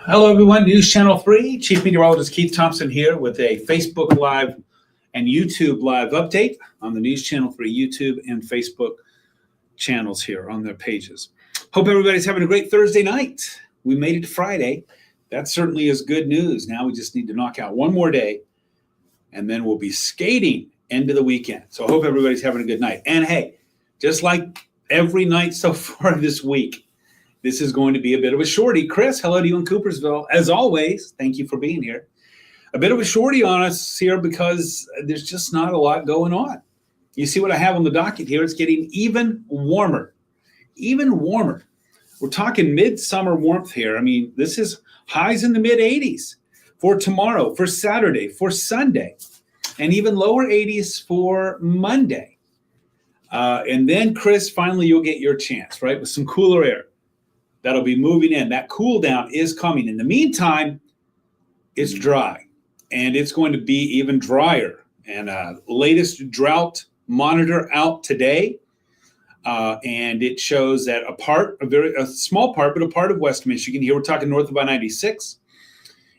Hello, everyone. News Channel 3, Chief Meteorologist Keith Thompson here with a Facebook Live and YouTube Live update on the News Channel 3 YouTube and Facebook channels here on their pages. Hope everybody's having a great Thursday night. We made it to Friday. That certainly is good news. Now we just need to knock out one more day, and then we'll be skating into the weekend. So I hope everybody's having a good night. And hey, just like every night so far this week, this is going to be a bit of a shorty. Chris, hello to you in Coopersville. As always, thank you for being here. A bit of a shorty on us here because there's just not a lot going on. You see what I have on the docket here? It's getting even warmer. Even warmer. We're talking midsummer warmth here. I mean, this is highs in the mid-80s for tomorrow, for Saturday, for Sunday, and even lower 80s for Monday. And then, Chris, finally you'll get your chance, right, with some cooler air. That'll be moving in. That cool down is coming. In the meantime, it's dry, and it's going to be even drier. And latest drought monitor out today, and it shows that a small part, but a part of West Michigan, here we're talking north of I-96,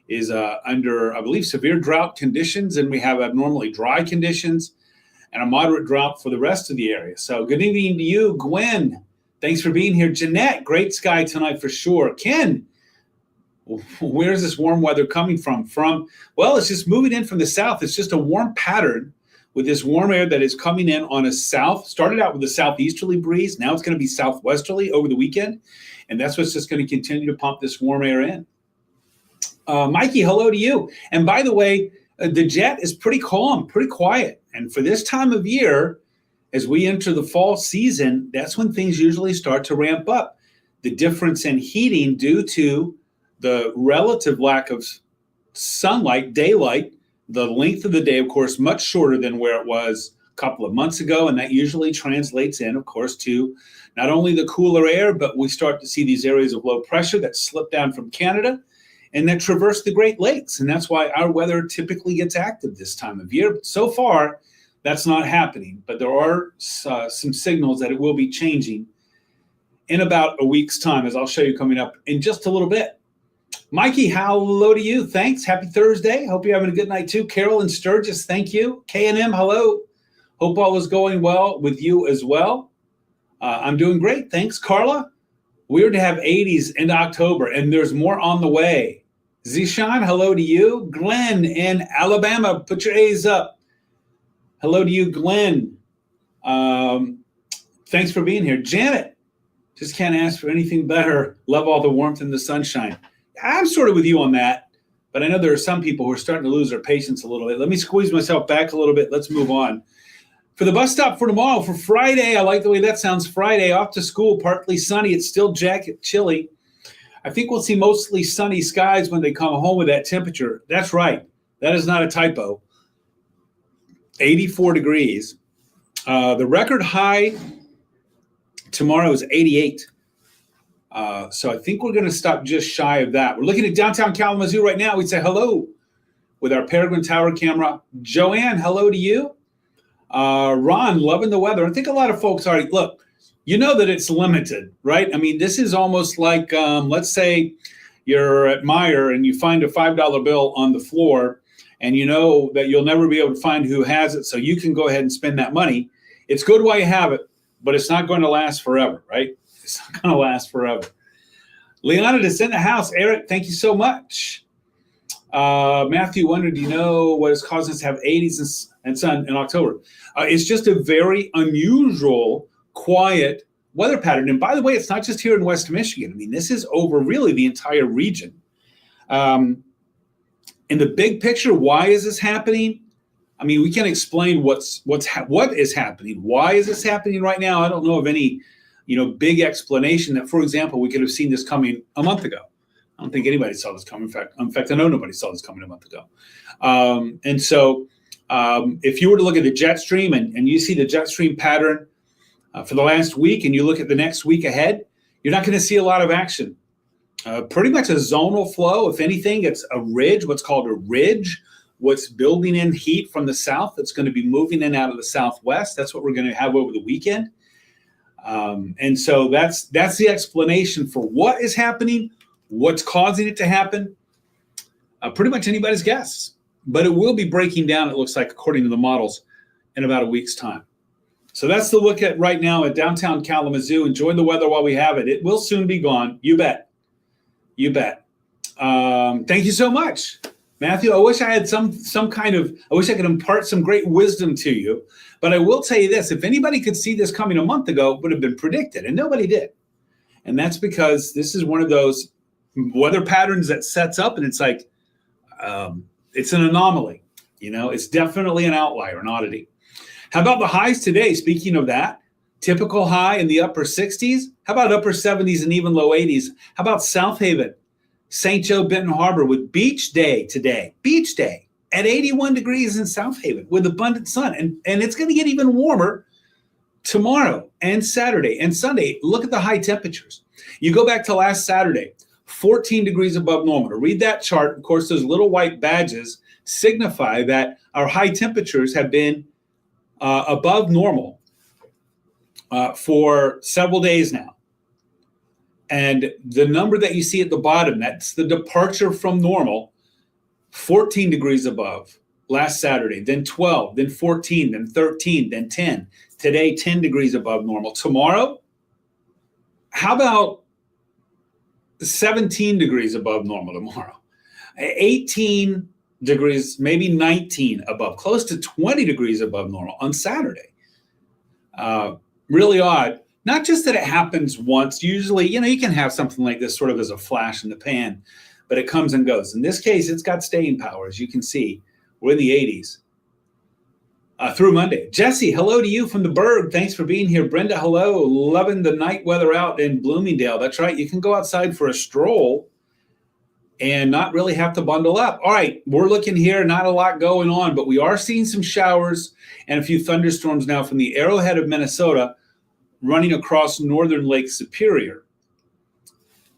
is under, I believe, severe drought conditions, and we have abnormally dry conditions and a moderate drought for the rest of the area. So good evening to you, Gwen. Thanks for being here. Jeanette, great sky tonight for sure. Ken, where's this warm weather coming from? Well, it's just moving in from the south. It's just a warm pattern with this warm air that is coming in on a started out with a southeasterly breeze. Now it's going to be southwesterly over the weekend. And that's what's just going to continue to pump this warm air in. Mikey, hello to you. And by the way, the jet is pretty calm, pretty quiet. And for this time of year, as we enter the fall season, that's when things usually start to ramp up. The difference in heating due to the relative lack of sunlight, daylight, the length of the day, of course, much shorter than where it was a couple of months ago. And that usually translates in, of course, to not only the cooler air, but we start to see these areas of low pressure that slip down from Canada and that traverse the Great Lakes. And that's why our weather typically gets active this time of year. But so far, that's not happening, but there are some signals that it will be changing in about a week's time, as I'll show you coming up in just a little bit. Mikey, hello to you. Thanks. Happy Thursday. Hope you're having a good night too. Carol and Sturgis, thank you. K&M, hello. Hope all is going well with you as well. I'm doing great. Thanks. Carla, weird to have 80s in October, and there's more on the way. Zishan, hello to you. Glenn in Alabama, put your A's up. Hello to you, Glenn. Thanks for being here. Janet, just can't ask for anything better. Love all the warmth and the sunshine. I'm sort of with you on that, but I know there are some people who are starting to lose their patience a little bit. Let me squeeze myself back a little bit. Let's move on. For the bus stop for tomorrow, for Friday, I like the way that sounds. Friday, off to school, partly sunny. It's still chilly. I think we'll see mostly sunny skies when they come home with that temperature. That's right. That is not a typo. 84 degrees. The record high tomorrow is 88. So I think we're going to stop just shy of that. We're looking at downtown Kalamazoo right now. We'd say hello with our Peregrine Tower camera. Joanne, hello to you. Ron, loving the weather. I think a lot of folks already, look, you know that it's limited, right? I mean, this is almost like, let's say you're at Meijer and you find a $5 bill on the floor, and you know that you'll never be able to find who has it, so you can go ahead and spend that money. It's good while you have it, but it's not going to last forever, right? It's not going to last forever. Leonard is in the house. Eric, thank you so much. Matthew wondered, do you know what is causing us to have 80s and sun in October? It's just a very unusual, quiet weather pattern. And by the way, it's not just here in West Michigan. I mean, this is over really the entire region. In the big picture, why is this happening? I mean, we can explain what is happening. Why is this happening right now? I don't know of any, big explanation that, for example, we could have seen this coming a month ago. I don't think anybody saw this coming. In fact, I know nobody saw this coming a month ago. And so if you were to look at the jet stream and you see the jet stream pattern for the last week, and you look at the next week ahead, you're not going to see a lot of action. Pretty much a zonal flow. If anything, it's a ridge, what's called a ridge, what's building in heat from the south that's going to be moving in out of the southwest. That's what we're going to have over the weekend. And so that's the explanation for what is happening. What's causing it to happen? Pretty much anybody's guess. But it will be breaking down, it looks like, according to the models, in about a week's time. So that's the look at right now at downtown Kalamazoo. Enjoy the weather while we have it. It will soon be gone. You bet. You bet. Thank you so much, Matthew. I wish I had I wish I could impart some great wisdom to you. But I will tell you this, if anybody could see this coming a month ago, it would have been predicted, and nobody did. And that's because this is one of those weather patterns that sets up, and it's like, it's an anomaly. It's definitely an outlier, an oddity. How about the highs today? Speaking of that, typical high in the upper 60s. How about upper 70s and even low 80s? How about South Haven, St. Joe, Benton Harbor with beach day today? Beach day at 81 degrees in South Haven with abundant sun. And it's going to get even warmer tomorrow and Saturday and Sunday. Look at the high temperatures. You go back to last Saturday, 14 degrees above normal. To read that chart, of course, those little white badges signify that our high temperatures have been above normal for several days now. And the number that you see at the bottom, that's the departure from normal, 14 degrees above last Saturday, then 12, then 14, then 13, then 10. Today, 10 degrees above normal. Tomorrow, how about 17 degrees above normal tomorrow? 18 degrees, maybe 19 above, close to 20 degrees above normal on Saturday. Really odd. Not just that it happens once. Usually, you can have something like this sort of as a flash in the pan, but it comes and goes. In this case, it's got staying power. As you can see, we're in the 80s through Monday. Jesse, hello to you from the Berg. Thanks for being here. Brenda, hello. Loving the night weather out in Bloomingdale. That's right. You can go outside for a stroll and not really have to bundle up. All right, we're looking here, not a lot going on, but we are seeing some showers and a few thunderstorms now from the Arrowhead of Minnesota running across northern Lake Superior.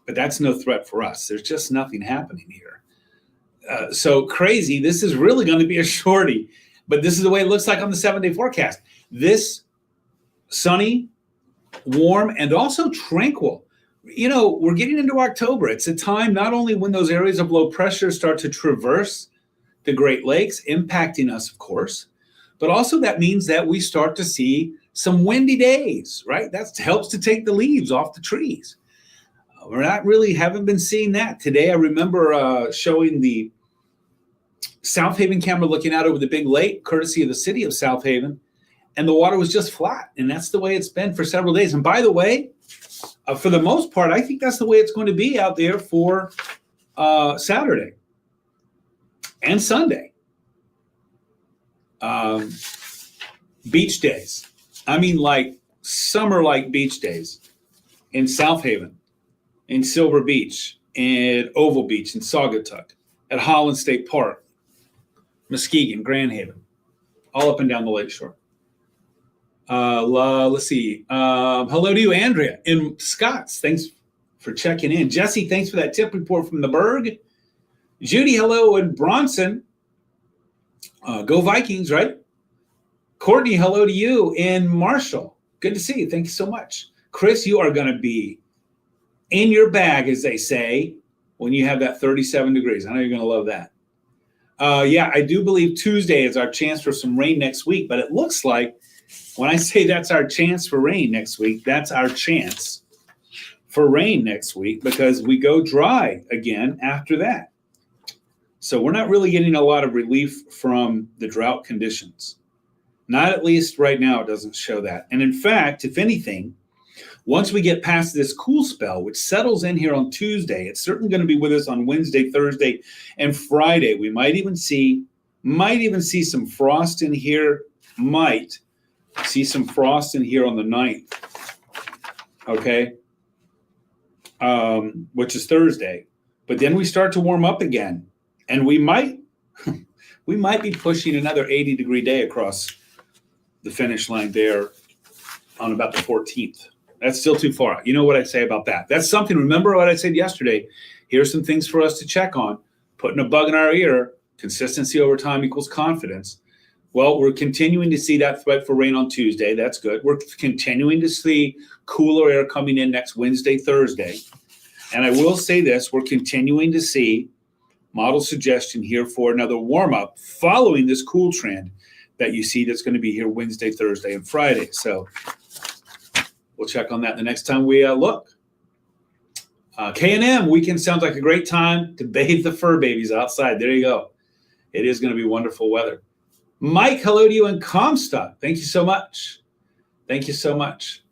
But that's no threat for us. There's just nothing happening here. So crazy. This is really going to be a shorty, but this is the way it looks like on the 7-day forecast. This sunny, warm, and also tranquil. We're getting into October. It's a time not only when those areas of low pressure start to traverse the Great Lakes, impacting us, of course, but also that means that we start to see some windy days, right? That helps to take the leaves off the trees. Haven't been seeing that. Today, I remember showing the South Haven camera looking out over the big lake, courtesy of the city of South Haven, and the water was just flat. And that's the way it's been for several days. And by the way, for the most part, I think that's the way it's going to be out there for Saturday and Sunday. Beach days. I mean, like summer-like beach days in South Haven, in Silver Beach, in Oval Beach, in Saugatuck, at Holland State Park, Muskegon, Grand Haven, all up and down the lakeshore. Let's see. Hello to you, Andrea, in Scotts. Thanks for checking in. Jesse, thanks for that tip report from the Berg. Judy, hello in Bronson. Go Vikings, right? Courtney, hello to you in Marshall. Good to see you. Thank you so much. Chris, you are going to be in your bag, as they say, when you have that 37 degrees. I know you're going to love that. Yeah, I do believe Tuesday is our chance for some rain next week, but it looks like when I say that's our chance for rain next week, that's our chance for rain next week because we go dry again after that. So we're not really getting a lot of relief from the drought conditions. Not at least right now, it doesn't show that. And in fact, if anything, once we get past this cool spell, which settles in here on Tuesday, it's certainly going to be with us on Wednesday, Thursday, and Friday. We might even see some frost in here. Might see some frost in here on the 9th. Okay. Which is Thursday. But then we start to warm up again. And we might be pushing another 80-degree day across the finish line there on about the 14th. That's still too far out. You know what I say about that? That's something. Remember what I said yesterday. Here's some things for us to check on. Putting a bug in our ear. Consistency over time equals confidence. Well, we're continuing to see that threat for rain on Tuesday. That's good. We're continuing to see cooler air coming in next Wednesday, Thursday. And I will say this, we're continuing to see model suggestion here for another warm-up following this cool trend that you see that's going to be here Wednesday, Thursday, and Friday. So we'll check on that the next time we look. K&M weekend sounds like a great time to bathe the fur babies outside. There you go. It is going to be wonderful weather. Mike, hello to you in Comstock. Thank you so much. Thank you so much.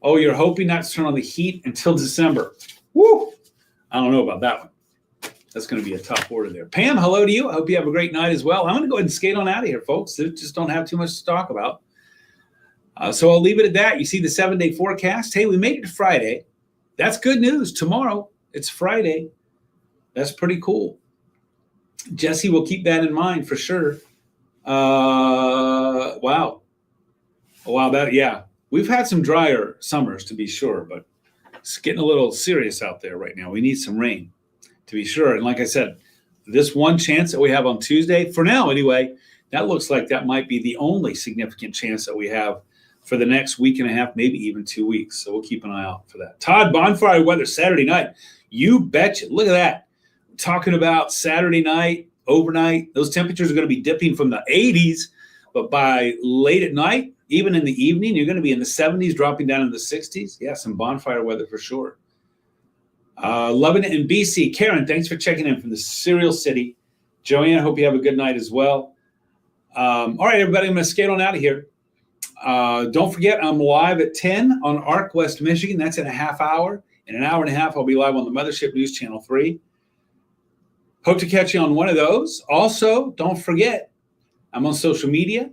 Oh, you're hoping not to turn on the heat until December. Woo! I don't know about that one. That's going to be a tough order there. Pam, hello to you. I hope you have a great night as well. I'm going to go ahead and skate on out of here, folks. Just don't have too much to talk about. So I'll leave it at that. You see the 7-day forecast. Hey, we made it to Friday. That's good news. Tomorrow, it's Friday. That's pretty cool. Jesse will keep that in mind for sure. Wow. Yeah. We've had some drier summers to be sure, but it's getting a little serious out there right now. We need some rain to be sure. And like I said, this one chance that we have on Tuesday, for now anyway, that looks like that might be the only significant chance that we have for the next week and a half, maybe even 2 weeks. So we'll keep an eye out for that. Todd, bonfire weather Saturday night. You betcha. Look at that. Talking about Saturday night, overnight. Those temperatures are going to be dipping from the 80s, but by late at night, even in the evening, you're going to be in the 70s, dropping down in the 60s. Yeah, some bonfire weather for sure. Loving it in BC. Karen, thanks for checking in from the Cereal City. Joanne, I hope you have a good night as well. All right, everybody, I'm going to skate on out of here. Don't forget, I'm live at 10 on ARC West Michigan. That's in a half hour. In an hour and a half, I'll be live on the Mothership News Channel 3. Hope to catch you on one of those. Also, don't forget, I'm on social media,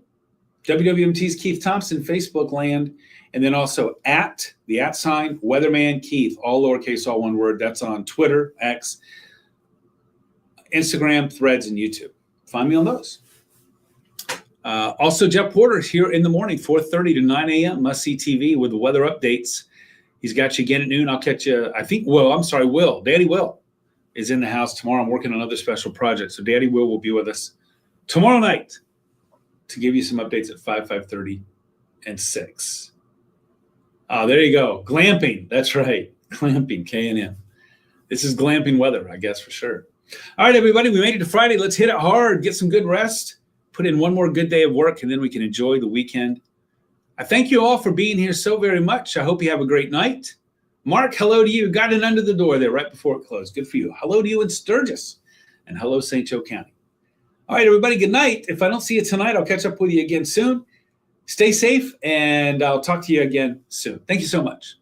WWMT's Keith Thompson, Facebook land, and then also at the @ Weatherman Keith, all lowercase, all one word. That's on Twitter, X, Instagram, Threads, and YouTube. Find me on those. Also, Jeff Porter is here in the morning, 4:30 to 9 a.m., must-see TV with the weather updates. He's got you again at noon. I'll catch you, Will. Daddy Will is in the house tomorrow. I'm working on another special project. So Daddy Will be with us tomorrow night to give you some updates at 5, 5:30, and 6. There you go. Glamping. That's right. Glamping, K&M. This is glamping weather, I guess, for sure. All right, everybody. We made it to Friday. Let's hit it hard. Get some good rest. Put in one more good day of work, and then we can enjoy the weekend. I thank you all for being here so very much. I hope you have a great night. Mark, hello to you. Got in under the door there right before it closed. Good for you. Hello to you in Sturgis, and hello, St. Joe County. All right, everybody, good night. If I don't see you tonight, I'll catch up with you again soon. Stay safe, and I'll talk to you again soon. Thank you so much.